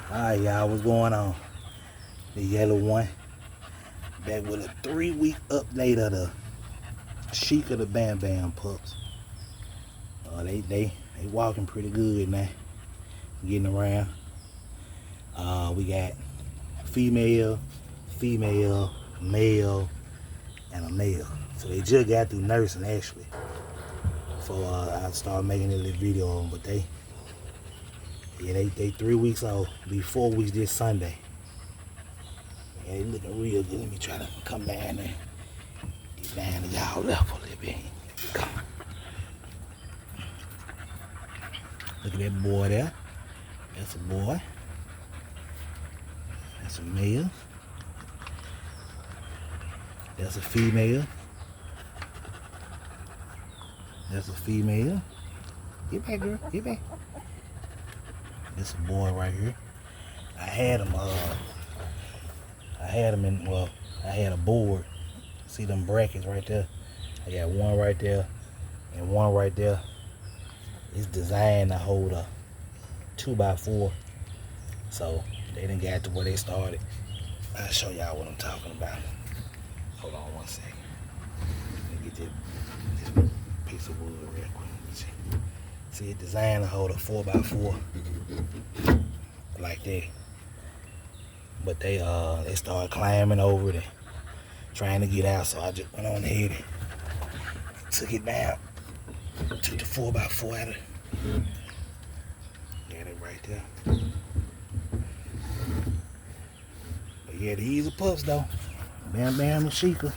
Alright, y'all, what's going on? The yellow one. Back with a 3-week update of the Sheka the Bam Bam pups. They walking pretty good now. Getting around. We got female, male, and a male. So they just got through nursing actually. Before I started making this little video on, but they 3 weeks old. Be 4 weeks this Sunday. Yeah, they looking real good. Let me try to come down there. Get down to y'all level a little bit. Come on. Look at that boy there. That's a boy. That's a male. That's a female. That's a female. Get back, girl. Get back. This a boy right here. I had him I had a board. See them brackets right there? I got one right there and one right there. It's designed to hold a 2x4. So they done got to where they started. I'll show y'all what I'm talking about. Hold on one second. Let me get this piece of wood real quick. See, it's designed to hold a 4x4 like that. But they started climbing over it and trying to get out, so I just went on ahead and took it down. Took the 4x4 out of it. Got it right there. But yeah, these are pups though. Bam Bam and Sheka.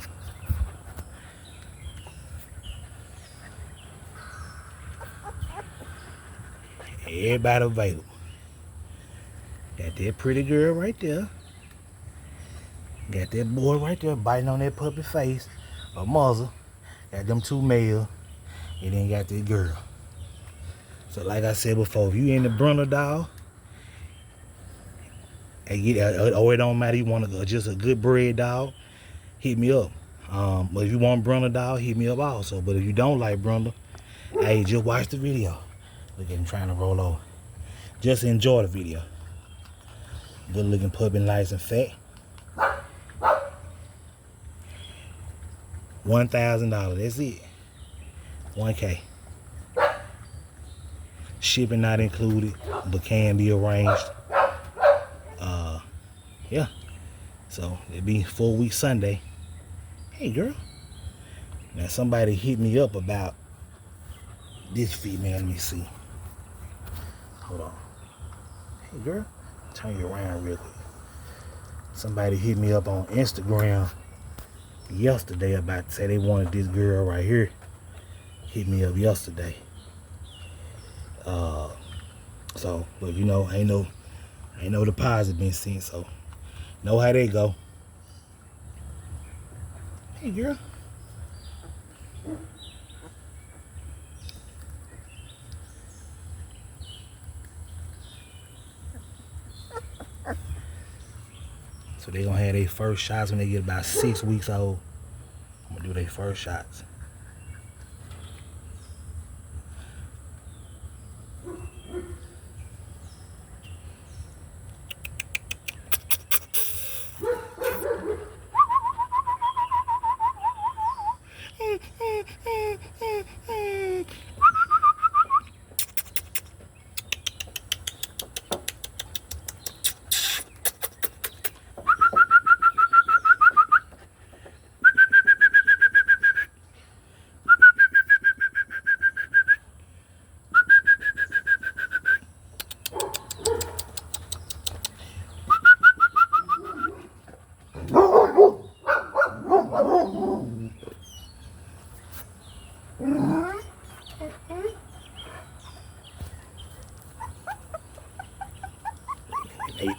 Everybody available. Got that pretty girl right there. Got that boy right there biting on that puppy face or muzzle. Got them two males. And then got that girl. So like I said before, if you in the Brunner dog, or it don't matter, you want just a good bred dog, hit me up. But if you want Brunner dog, hit me up also. But if you don't like Brunner, hey, just watch the video. Look at him trying to roll over. Just enjoy the video. Good looking puppy, nice and fat. $1,000, that's it. 1K. Shipping not included, but can be arranged. Yeah. So it'll be 4 weeks Sunday. Hey girl. Now somebody hit me up about this female. Let me see. Hold on. Hey girl. Turn you around real quick. Somebody hit me up on Instagram yesterday about to say they wanted this girl right here. Hit me up yesterday. So, but you know, ain't no deposit been sent, so know how they go. Hey girl. So they gonna have their first shots when they get about 6 weeks old. I'm gonna do their first shots.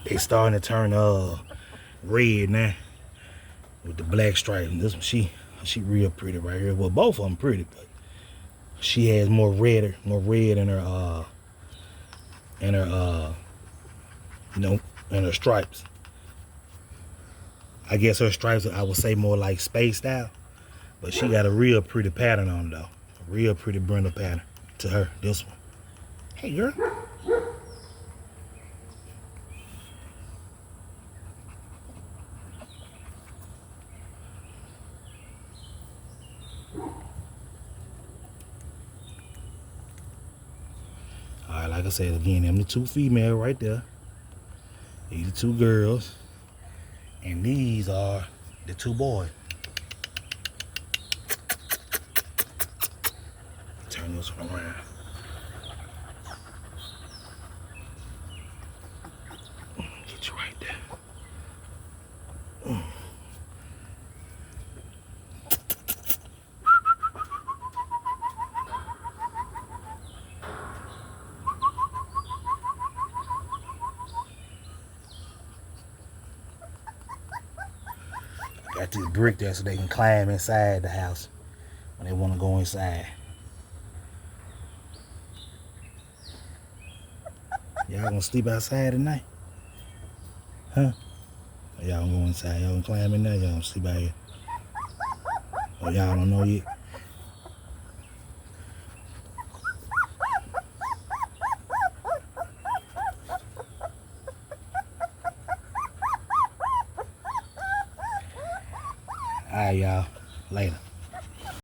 They starting to turn red now with the black stripe. And this one, she real pretty right here. Well, both of them pretty, but she has more red in her in her stripes. I guess her stripes, I would say, more like spaced out, but she got a real pretty pattern on them, though. A real pretty brindle pattern to her. This one. Hey, girl. I said again, them the two female right there. These the two girls. And these are the two boys. Turn this one around. Get you right there. Got this brick there so they can climb inside the house when they want to go inside. Y'all gonna sleep outside tonight? Huh? Or y'all gonna go inside? Y'all gonna climb in there? Y'all gonna sleep out here? Or y'all don't know yet? Alright, y'all. Later.